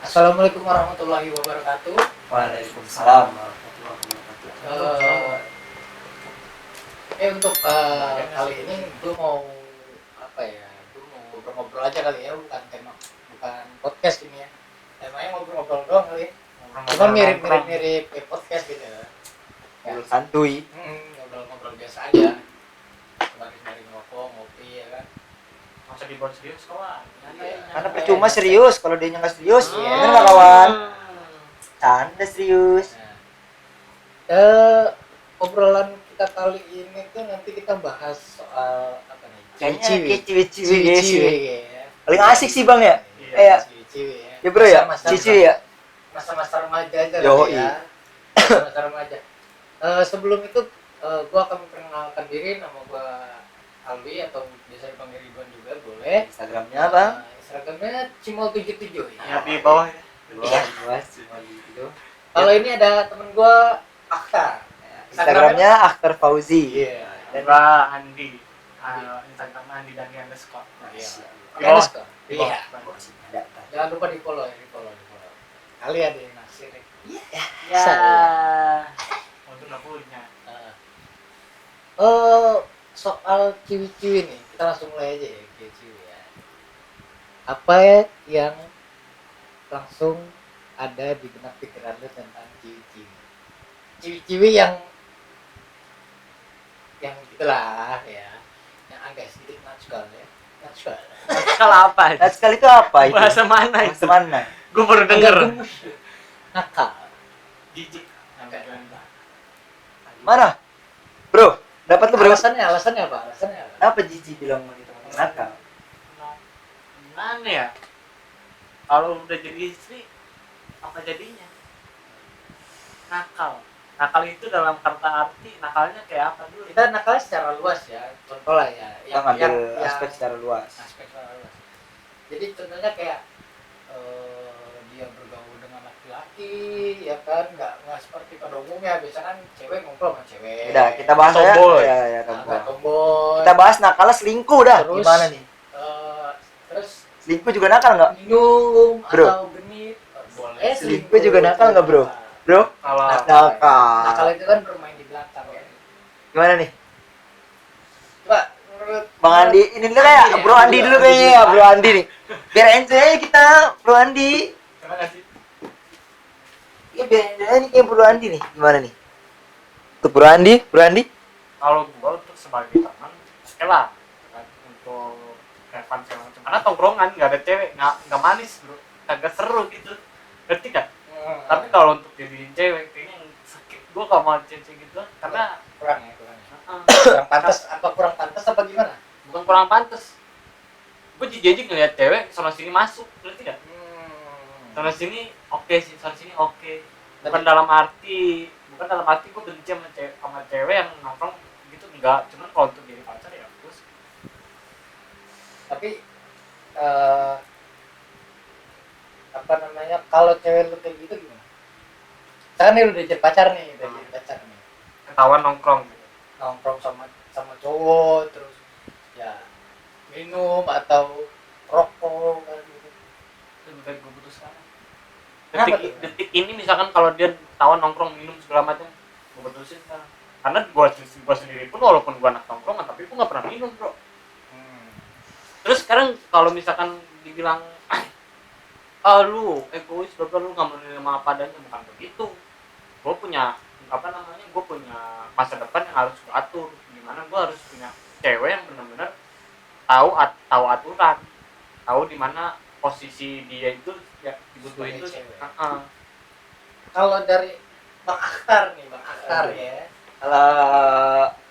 Assalamualaikum warahmatullahi wabarakatuh. Waalaikumsalam warahmatullahi wabarakatuh. Untuk kali ini gue mau apa ya? Gue mau ngobrol-ngobrol aja kali ya, bukan podcast ini ya. Temanya ngobrol-ngobrol doang kali. Cuma mirip kayak podcast gitu ya. Santuy. Ngobrol-ngobrol biasa aja. Mari ngerokok, ngopi ya kan. Masa dibuat serius kawan. Karena percuma serius kalau dia nggak serius. Iya. Bener nggak kawan? Canda serius. Obrolan kita kali ini tuh nanti kita bahas soal apa nih? Kayaknya ciwi-ciwi ya. Paling asik sih bang ya. Iya. Ciwi ya. Ya bro ya. Ciwi ya. Masa-masa remaja aja Yoi. ya. Masa remaja. Sebelum itu gua akan memperkenalkan diri, nama gua Alwi atau biasa dipanggil Ridwan juga boleh. Instagramnya bang. Instagramnya Cimol77 Ya di bawah ya. Luas cuma gitu. Kalau ini ada temen gua Akhtar. Instagramnya Akhtar Fauzi. Iya. Dan Mbak Andi. Instagram Andi dan underscore. Iya. Di bawah. Iya. Iya. Ada. Jangan lupa di follow. Kali ada yang naksir. Ya. Untuk nggak punya. Soal ciwi-ciwi nih, kita langsung mulai aja ya ciwi ya. Apa ya yang langsung ada di benak pikiran lu tentang ciwi-ciwi? Ciwi-ciwi yang gitulah ya, yang agak sedikit natural ya. Kalau apa? Nah sekali itu apa itu? Bahasa mana itu? Bahasa mana? Gue baru denger. Nakal. Jijik. Mana? Bro, dapat lu bro? Alasannya apa? Apa Jiji bilang gitu? Nakal. Gimana ya? Kalau udah jadi istri, apa jadinya? Nakal. Nakal itu dalam kata arti nakalnya kayak apa dulu? Kita nakalnya secara luas ya. Contoh lah ya. Kita ngambil aspek secara luas. Jadi contohnya kayak dia bergaul dengan laki-laki, ya kan, nggak seperti pada umumnya. Biasanya kan cewek ngumpul sama cewek. Udah, kita bahas ya. Tomboy. Ya, Nggak tomboy. Kita bahas nakalnya selingkuh dah. Terus, Gimana nih? Terus Selingkuh juga nakal nggak? minum Bro. atau genit boleh. Selingkuh juga nakal nggak bro? Bro? Kalau Nakal itu kan bermain di belakang ya. Gimana nih? Coba menurut Bang Andi, ini dulu kayak Andi ya? Bro Andi dulu kayaknya ya, Bro Andi nih. Biar enjoy aja kita, Bro Andi. terima kasih. Ya biar enjoy aja nih kayak Bro Andi nih. Gimana nih? Untuk Bro Andi, Kalau gue untuk sebagai teman, oke lah. Untuk Evan segala macam. Karena tongkrongan nggak ada cewek, nggak manis bro, kagak seru gitu. Ngerti kan? Tapi kalau untuk jadi cewek kayaknya yang sakit. Gue gak mau cewek gitu karena kurang ya. uh, Kurang pantas apa gimana? bukan kurang pantas. Gue jijik ngeliat cewek sana sini masuk, ngerti gak? Sana sini oke sih, sana sini oke. Bukan dalam arti gue benci sama cewek yang nongkrong gitu, enggak. Cuman kalau untuk jadi pacar ya terus. Tapi apa namanya, kalau cewek lu kayak gitu gimana? Sekarang nih udah jadi pacar nih, Ketahuan nongkrong gitu. nongkrong sama cowok, terus ya minum atau rokok kan gitu. Lebih baik gue putus sekarang. Kenapa tuh? Detik ini misalkan kalau dia tawan nongkrong minum segala macam, gue putusin sekarang. Karena gue sendiri pun walaupun gue anak nongkrongan tapi gue nggak pernah minum bro. Terus sekarang kalau misalkan dibilang lu egois, lu nggak menerima apa adanya, bukan begitu. Gue punya masa depan yang harus gue atur. Gimana gue harus punya cewek yang benar-benar tahu aturan, tahu di mana posisi dia itu ya dibutuhin itu. Kalau dari Bang Akhtar ya. Kalau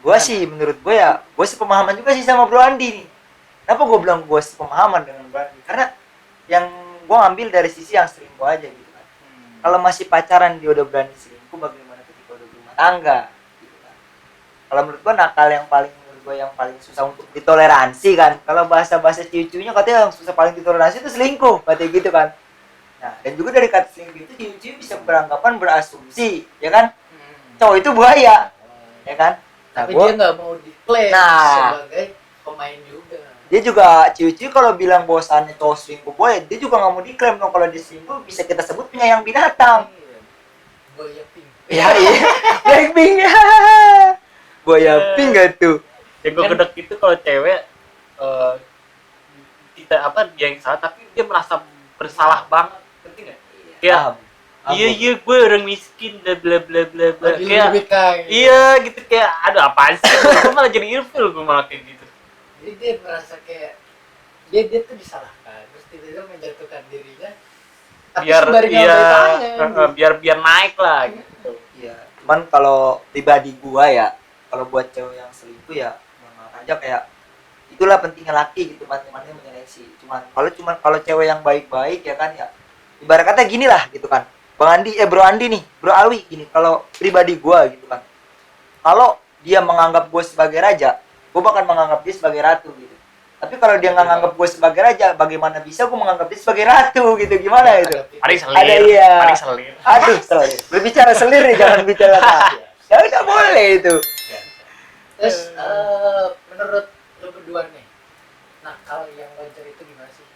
gue sih, menurut gue ya, gue sepemahaman juga sih sama Bro Andi nih. Kenapa gue bilang gue sepemahaman dengan Bro Andi? Karena yang gue ambil dari sisi yang selingkuh aja gitu kan. Kalau masih pacaran dia udah berani selingkuh, bagaimana ketika udah berumah tangga gitu kan. Kalau menurut gue nakal yang paling susah untuk ditoleransi kan. Kalau bahasa ciu-ciunya katanya yang susah paling ditoleransi itu selingkuh, katanya gitu kan. Nah, dan juga dari kata selingkuh itu ciu-ciu bisa beranggapan, berasumsi, ya kan? Cowok itu buaya, ya kan? Tapi dia nggak mau diklaim sebagai pemain juga. Dia juga ciu-ciu kalau bilang bahwasannya cowok selingkuh boy, dia juga nggak mau diklaim dong kalau dia selingkuh bisa kita sebut penyayang binatang. Iya. Buaya pink. Iya iya. Blackpink ya. Buaya pink gak tuh? Yang gue gedek itu kalau cewek kita apa dia yang salah tapi dia merasa bersalah banget, ngerti nggak? Kayak iya gue orang miskin bla bla bla bla bla kayak iya gitu kayak ada apaan sih gue malah jadi ilfil gue malah kayak gitu. Jadi dia merasa kayak dia tuh disalahkan terus tiba-tiba menjatuhkan dirinya tapi Biar sembari iya ngambil biar naik lah gitu. Iya, cuman kalau pribadi gua ya, kalau buat cewek yang selingkuh ya, mohon maaf aja kayak itulah pentingnya laki gitu, teman-temannya menyeleksi. Cuman kalau cewek yang baik-baik ya kan ya, ibarat kata gini lah gitu kan. Bang Andi, Bro Andi nih, Bro Alwi gini, kalau pribadi gua gitu kan. Kalau dia menganggap gua sebagai raja, gua bakal menganggap dia sebagai ratu gitu. Tapi kalau dia nggak nganggap gue sebagai raja, bagaimana bisa gue menganggap dia sebagai ratu gitu? Gimana itu? Paling Ada selir, iya. paling selir. Aduh, selir. Berbicara selir nih, jangan bicara apa. Ya udah boleh itu. Terus menurut lu berdua nih nakal yang wajar itu gimana sih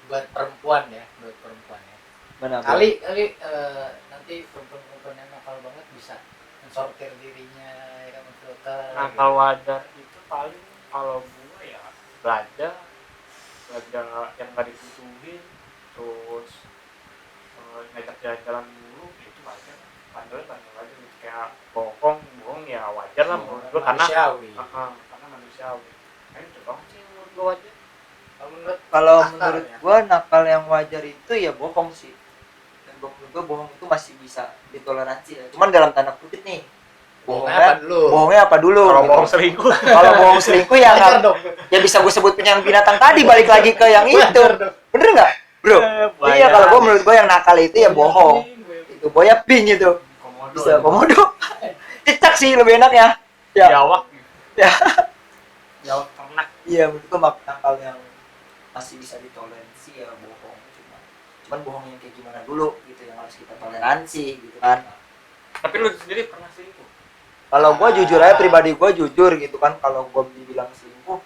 buat perempuan ya, buat perempuan ya? Mana? Kali nanti perempuan yang nakal banget bisa mensortir dirinya ya kan, memfilter Nakal wajar itu paling kalau gue ya belanja yang nggak dibutuhin terus ngajak jalan-jalan dulu itu wajar, padahal wajar gitu. Kayak bohong ya wajar lah menurut gue karena manusiawi. karena manusiawi. Itu dong sih menurut gue wajar. Kalau nakal menurut ya? gua nakal yang wajar itu ya bohong sih. Dan menurut gua bohong itu masih bisa ditoleransi ya. Cuman dalam tanda kutip nih. Bohongnya apa dulu? Kalau gitu. bohong selingkuh Kalau bohong selingkuh ya Wajar nggak- dong. ya bisa gue sebut penyayang binatang tadi, balik lagi ke yang itu. Bener nggak, bro? Iya, kalau gua menurut gua yang nakal itu ya bohong. Itu boya pink itu. komodo Bisa komodo. Cicak sih lebih enak ya. Ya. jawab Ya. jawab ternak. Iya, menurut gua nakal yang masih bisa ditoleransi ya bohong. Cuman bohong yang kayak gimana dulu gitu yang harus kita toleransi gitu kan. Tapi lu sendiri pernah selingkuh? Kalau gue jujur aja, pribadi gue jujur gitu kan, kalau gue dibilang selingkuh,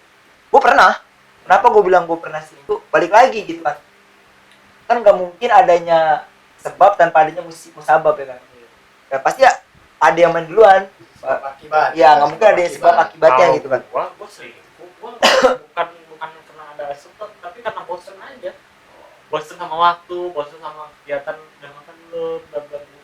gue pernah. Kenapa gue bilang gue pernah selingkuh? Balik lagi gitu kan. Kan nggak mungkin adanya sebab tanpa adanya musabab ya kan. Ya pasti ya ada yang main duluan. Sebab akibat. Ya nggak mungkin ada yang sebab akibatnya Kalau gitu kan. gua selingkuh bukan karena ada sebab tapi karena bosen aja. Bosen sama waktu, bosen sama kegiatan udah makan belum,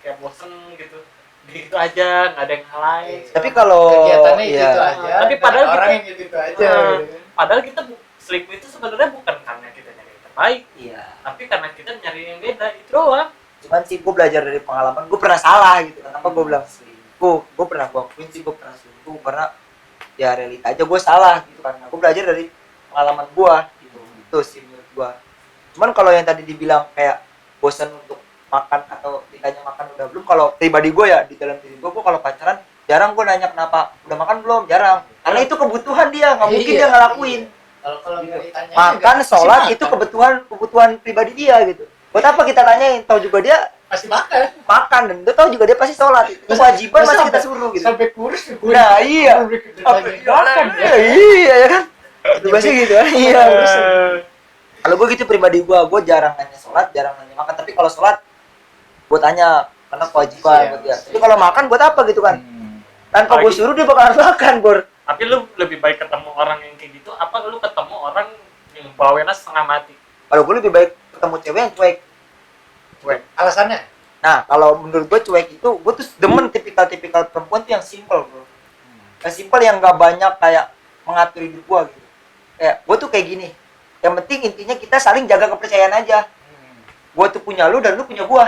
kayak bosen gitu. Gitu aja, nggak ada yang lain. Tapi kalau kegiatannya ya, itu aja. Tapi padahal orang kita- yang gitu aja. gitu kan. Padahal kita selingkuh itu sebenarnya bukan karena kita nyari yang terbaik, iya. tapi karena kita nyari yang beda itu doang. Cuman sih gue belajar dari pengalaman, gue pernah salah gitu. Kenapa gue bilang selingkuh? Gue pernah gue akuin sih gue pernah selingkuh karena ya realita aja gue salah gitu kan. Aku belajar dari pengalaman gue gitu. Itu sih menurut gue. Cuman kalau yang tadi dibilang kayak bosan untuk makan atau ditanya makan udah belum, kalau pribadi gue ya di dalam diri gue kalau pacaran jarang gue nanya kenapa udah makan belum, jarang, karena itu kebutuhan dia, nggak mungkin dia ngelakuin. Kalau nggak ditanya Makan, sholat itu kebutuhan pribadi dia gitu. Buat apa kita tanyain? Tahu juga dia pasti makan. makan dan dia tahu juga dia pasti sholat. Itu kewajiban masih kita suruh gitu. Sampai kurus gue. Nah iya. Makan ya. Iya ya kan. Itu pasti gitu kan. Iya. Kalau gue gitu pribadi gue jarang nanya sholat, jarang nanya makan. Tapi kalau sholat gue tanya karena kewajiban buat dia. Tapi kalau makan buat apa gitu kan? Tanpa gue suruh dia bakalan makan, Bor. Tapi lu lebih baik ketemu orang yang kayak gitu apa lu ketemu orang yang bawainnya setengah mati? Kalau gue lebih baik ketemu cewek yang cuek. Alasannya? Nah, kalau menurut gue cuek itu, gue tuh demen tipikal perempuan tuh yang simple, bro. Yang simple yang gak banyak kayak mengatur hidup gue gitu. Kayak gue tuh kayak gini. Yang penting intinya kita saling jaga kepercayaan aja. Gue tuh punya lu dan lu punya gue.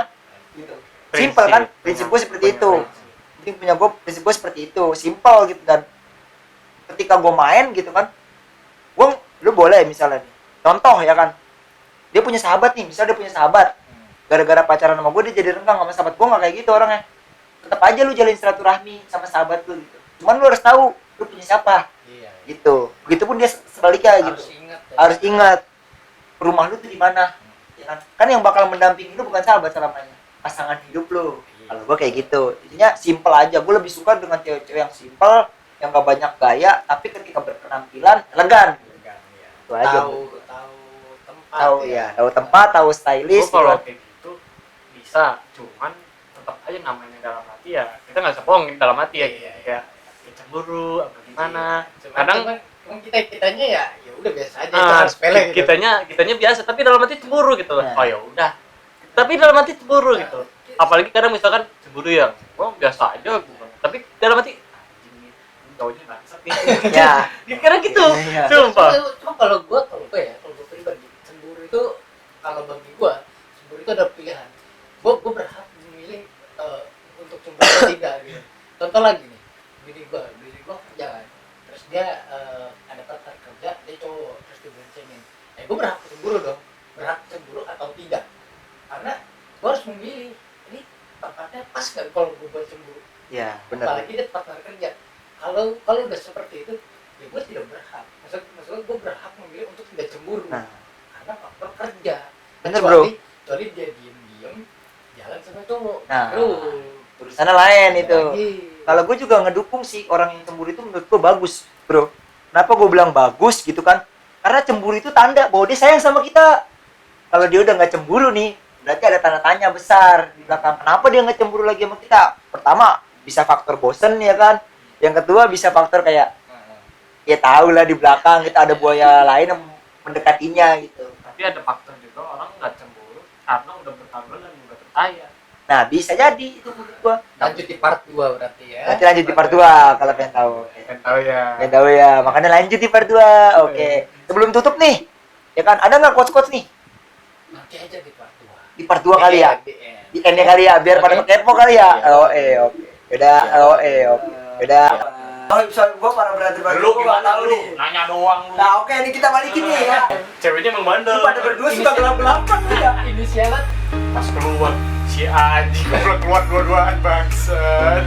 Gitu. Simple kan? Prinsip gue seperti itu. Penting punya gue, prinsip gue seperti itu. Simple gitu. Dan ketika gue main gitu kan, lu boleh misalnya nih. Contoh ya kan, dia punya sahabat nih, misalnya dia punya sahabat. Gara-gara pacaran sama gue dia jadi renggang sama sahabat gue, nggak kayak gitu orangnya. Tetap aja lu jalin silaturahmi sama sahabat lu gitu. Cuman lu harus tahu lu punya siapa. Iya. Gitu. Begitupun dia sebaliknya gitu. Harus ingat rumah lu tuh di mana. Ya kan? Kan yang bakal mendampingi lu bukan sahabat selamanya, pasangan hidup lu. Kalau gue kayak gitu. Intinya simple aja. Gue lebih suka dengan cewek-cewek yang simple, yang gak banyak gaya, tapi ketika berpenampilan elegan. itu aja. tahu tempat Tahu ya, tahu tempat, tahu Gue stylist kalau gitu. kayak gitu bisa, cuman tetap aja namanya dalam hati ya kita nggak bisa bohongin dalam hati ya, Iya, kayak ya cemburu apa gimana. Cuman kitanya ya udah biasa aja, itu hal sepele gitu. kitanya biasa tapi dalam hati cemburu gitu. Nah. Oh ya udah, tapi dalam hati cemburu gitu. Apalagi kadang misalkan cemburu yang biasa aja gua, tapi dalam hati anjing nih cowoknya bangsat nih. Ya. Karena gitu, Iya. sumpah. Cuma kalau gue pribadi, cemburu itu kalau bagi gue cemburu itu ada pilihan. Gue berhak memilih untuk cemburu atau tidak gitu. Contoh lagi nih, bini gue kerja kan, terus dia ada partner kerja, dia cowok, terus diboncengin. Gue berhak cemburu dong, berhak cemburu atau tidak, karena gue harus memilih ini tempatnya pas nggak kalau gue buat cemburu. Ya, benar. Apalagi dia partner kerja. Kalau udah seperti itu, ya gue tidak berhak. Maksudnya gue berhak memilih untuk tidak cemburu. Nah, Karena faktor kerja. bener, bro. Kecuali dia diem jalan sama cowok. Nah, Terus urusannya lain itu. lagi. Kalau gue juga ngedukung sih orang yang cemburu itu, menurut gue bagus, bro. Kenapa gue bilang bagus gitu kan? Karena cemburu itu tanda bahwa dia sayang sama kita. Kalau dia udah nggak cemburu nih, berarti ada tanda tanya besar di belakang. Kenapa dia nggak cemburu lagi sama kita? Pertama, bisa faktor bosen ya kan? Yang kedua bisa faktor kayak, ya tau lah di belakang kita ada buaya lain yang mendekatinya gitu. Tapi ada faktor juga orang nggak cemburu karena udah bertanggung dan udah percaya. Nah, bisa jadi itu menurut gua. Lanjut di part 2 berarti ya. Nanti lanjut di part 2 kalau pengen tahu. Kan tahu ya. Pengen tahu ya, makanya lanjut di part 2. Oke. Sebelum tutup nih, ya kan ada nggak quotes nih? Nanti aja di part 2. Di part 2 kali ya? Di endnya kali ya, biar pada kepo kali ya. Oke. Yaudah, oke. Yaudah. Oh, soal gua para brother-brother Lu gua nggak gimana tahu lu? nih. Nanya doang lu. Nah, oke, ini kita balikin nih ya. Ceweknya emang bandel. Lu pada berdua suka gelap-gelapan ya. Inisialnya Pas keluar si anjing keluar dua-duaan bangsat.